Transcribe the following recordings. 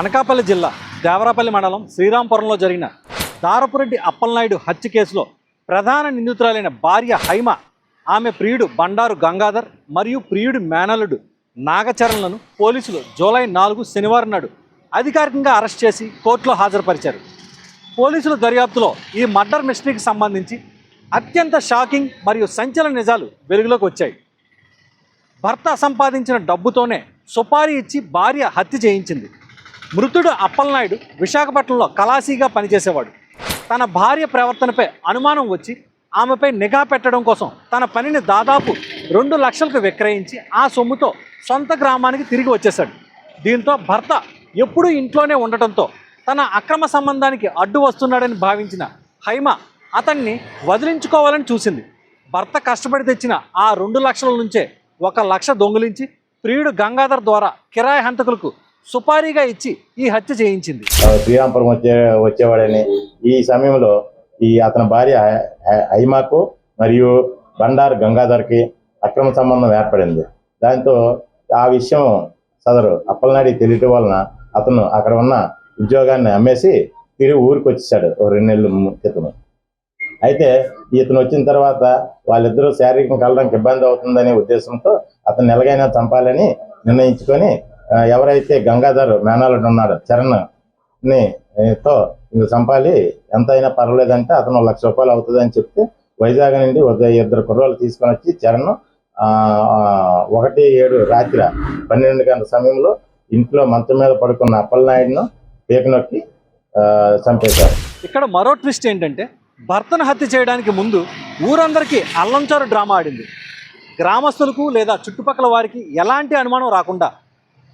అనకాపల్లి జిల్లా దేవరాపల్లి మండలం శ్రీరాంపురంలో జరిగిన దారపురెడ్డి అప్పలనాయుడు హత్య కేసులో ప్రధాన నిందితురాలైన భార్య హైమ, ఆమె ప్రియుడు బండారు గంగాధర్ మరియు ప్రియుడి మేనల్లుడు నాగచరణలను పోలీసులు జూలై 4 శనివారం నాడు అధికారికంగా అరెస్ట్ చేసి కోర్టులో హాజరుపరిచారు. పోలీసుల దర్యాప్తులో ఈ మర్డర్ మిస్టరీకి సంబంధించి అత్యంత షాకింగ్ మరియు సంచలన నిజాలు వెలుగులోకి వచ్చాయి. భర్త సంపాదించిన డబ్బుతోనే సుపారీ ఇచ్చి భార్య హత్య చేయించింది. మృతుడు అప్పలనాయుడు విశాఖపట్నంలో కలాసీగా పనిచేసేవాడు. తన భార్య ప్రవర్తనపై అనుమానం వచ్చి ఆమెపై నిఘా పెట్టడం కోసం తన పనిని దాదాపు 2 లక్షలకు విక్రయించి ఆ సొమ్ముతో సొంత గ్రామానికి తిరిగి వచ్చేశాడు. దీంతో భర్త ఎప్పుడూ ఇంట్లోనే ఉండటంతో తన అక్రమ సంబంధానికి అడ్డు వస్తున్నాడని భావించిన హైమ అతన్ని వదిలించుకోవాలని చూసింది. భర్త కష్టపడి తెచ్చిన ఆ 2 లక్షల నుంచే 1 లక్ష దొంగిలించి ప్రియుడు గంగాధర్ ద్వారా కిరాయి హంతకులకు సుపారీగా ఇచ్చి ఈ హత్య చేయించింది. శ్రీరాంపురం వచ్చేవాడని ఈ సమయంలో అతని భార్య హైమాకు మరియు బండారు గంగాధర్కి అక్రమ సంబంధం ఏర్పడింది. దాంతో ఆ విషయం సదరు అప్పలనాయుడికి తెలియటం వలన అతను అక్కడ ఉన్న ఉద్యోగాన్ని అమ్మేసి తిరిగి ఊరికి వచ్చేసాడు 2 నెలల క్రితం. అయితే ఇతను వచ్చిన తర్వాత వాళ్ళిద్దరూ శారీరకంగా కలడానికి ఇబ్బంది అవుతుందనే ఉద్దేశంతో అతను ఎలాగైనా చంపాలని నిర్ణయించుకొని ఎవరైతే గంగాధర్ మేనల్లుడు ఉన్నాడో చరణ్ని తో ఇంక చంపాలి, ఎంతైనా పర్వాలేదంటే అతను 1 లక్ష రూపాయలు అవుతుందని చెప్తే వైజాగ్ నుండి 2 కుర్రోళ్ళు తీసుకొని వచ్చి చరణ్ 1-7 రాత్రి 12 గంటల సమయంలో ఇంట్లో మంచం మీద పడుకున్న అప్పలనాయుడును పీకనొక్కి చంపేశారు. ఇక్కడ మరో ట్విస్ట్ ఏంటంటే, భర్తను హత్య చేయడానికి ముందు ఊరందరికీ అల్లంచారు డ్రామా ఆడింది. గ్రామస్తులకు లేదా చుట్టుపక్కల వారికి ఎలాంటి అనుమానం రాకుండా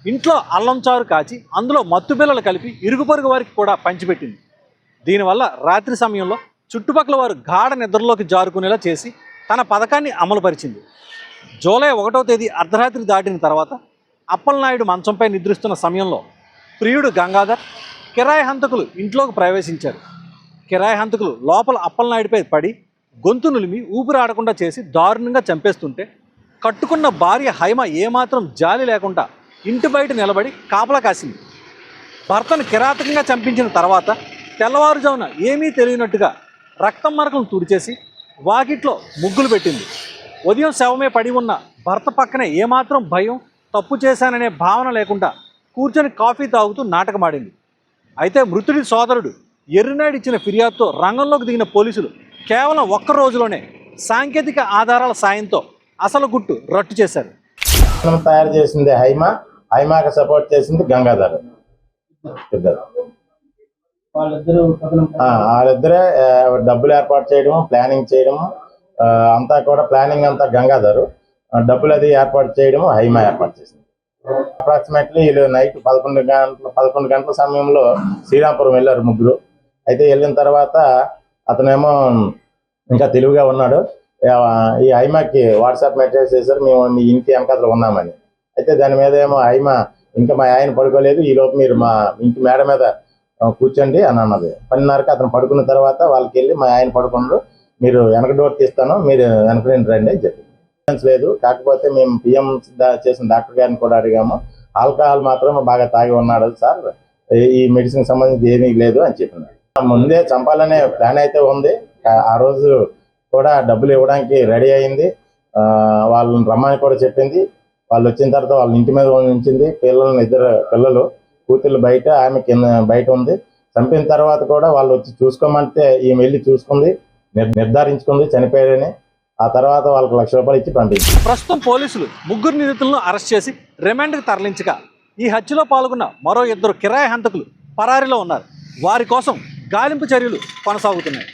ఇంట్లో అల్లంచారు కాచి అందులో మత్తు బిళ్ళలు కలిపి ఇరుగు పొరుగు వారికి కూడా పంచిపెట్టింది. దీనివల్ల రాత్రి సమయంలో చుట్టుపక్కల వారు గాఢ నిద్రలోకి జారుకునేలా చేసి తన పథకాన్ని అమలుపరిచింది. జూలై 1వ తేదీ అర్ధరాత్రి దాటిన తర్వాత అప్పలనాయుడు మంచంపై నిద్రిస్తున్న సమయంలో ప్రియుడు గంగాధర్ కిరాయి హంతకులు ఇంట్లోకి ప్రవేశించారు. కిరాయి హంతకులు లోపల అప్పలనాయుడిపై పడి గొంతు నులిమి ఊపిరాడకుండా చేసి దారుణంగా చంపేస్తుంటే కట్టుకున్న భార్య హైమ ఏమాత్రం జాలి లేకుండా ఇంటి బయట నిలబడి కాపలా కాసింది. భర్తను కిరాతకంగా చంపించిన తర్వాత తెల్లవారుజామున ఏమీ తెలియనట్టుగా రక్తం మరకలను తుడిచేసి వాకిట్లో ముగ్గులు పెట్టింది. ఉదయం శవమే పడి ఉన్న భర్త పక్కనే ఏమాత్రం భయం, తప్పు చేశాననే భావన లేకుండా కూర్చొని కాఫీ తాగుతూ నాటకమాడింది. అయితే మృతుడి సోదరుడు ఎర్రినాయుడు ఇచ్చిన ఫిర్యాదుతో రంగంలోకి దిగిన పోలీసులు కేవలం 1 రోజులోనే సాంకేతిక ఆధారాల సాయంతో అసలు గుట్టు రట్టు చేశారు. తయారు చేసింది హైమాకి సపోర్ట్ చేసింది గంగాధర్. వాళ్ళిద్దరే డబ్బులు ఏర్పాటు చేయడం, ప్లానింగ్ చేయడం అంతా కూడా ప్లానింగ్ అంతా గంగాధర్, డబ్బులు అది ఏర్పాటు చేయడం హైమ ఏర్పాటు చేసింది. అప్రాక్సిమేట్లీ వీళ్ళు నైట్ 11 గంటల సమయంలో శ్రీరాంపురం వెళ్ళారు ముగ్గురు. అయితే వెళ్ళిన తర్వాత అతనేమో ఇంకా తెలివిగా ఉన్నాడు. ఈ హైమాకి వాట్సాప్ మెసేజ్ చేశారు, మేము మీ ఇంటి వెనకాతలు ఉన్నామని. అయితే దాని మీద ఏమో హైమ ఇంకా మా ఆయన పడుకోలేదు, ఈలోపు మీరు మా ఇంటి మేడ మీద కూర్చోండి అని అన్నది. 10:30కి అతను పడుకున్న తర్వాత వాళ్ళకి వెళ్ళి మా ఆయన పడుకున్నారు, మీరు వెనక డోర్ తీస్తాను, మీరు వెనక రండి అని చెప్పింది. లేదు, కాకపోతే మేము పిఎం చేసిన డాక్టర్ గారిని కూడా అడిగాము, ఆల్కహాల్ మాత్రం బాగా తాగి ఉన్నాడు సార్, ఈ మెడిసిన్ సంబంధించి ఏమీ లేదు అని చెప్పినాడు. ముందే చంపాలనే ప్లాన్ అయితే ఉంది. ఆ రోజు కూడా డబ్బులు ఇవ్వడానికి రెడీ అయింది. వాళ్ళని రమ్మని కూడా చెప్పింది. వాళ్ళు వచ్చిన తర్వాత వాళ్ళ ఇంటి మీద ఉంచింది. 2 పిల్లలు, కూతుళ్ళు బయట, ఆమె కింద బయట ఉంది. చంపిన తర్వాత కూడా వాళ్ళు వచ్చి చూసుకోమంటే ఈమె వెళ్ళి చూసుకుంది, నిర్ధారించుకుంది చనిపోయారని. ఆ తర్వాత వాళ్ళకి 1 లక్ష రూపాయలు ఇచ్చి పంపించింది. ప్రస్తుతం పోలీసులు 3 నిందితులను అరెస్ట్ చేసి రిమాండ్కి తరలించగా ఈ హత్యలో పాల్గొన్న మరో 2 కిరాయి హంతకులు పరారీలో ఉన్నారు. వారి కోసం గాలింపు చర్యలు కొనసాగుతున్నాయి.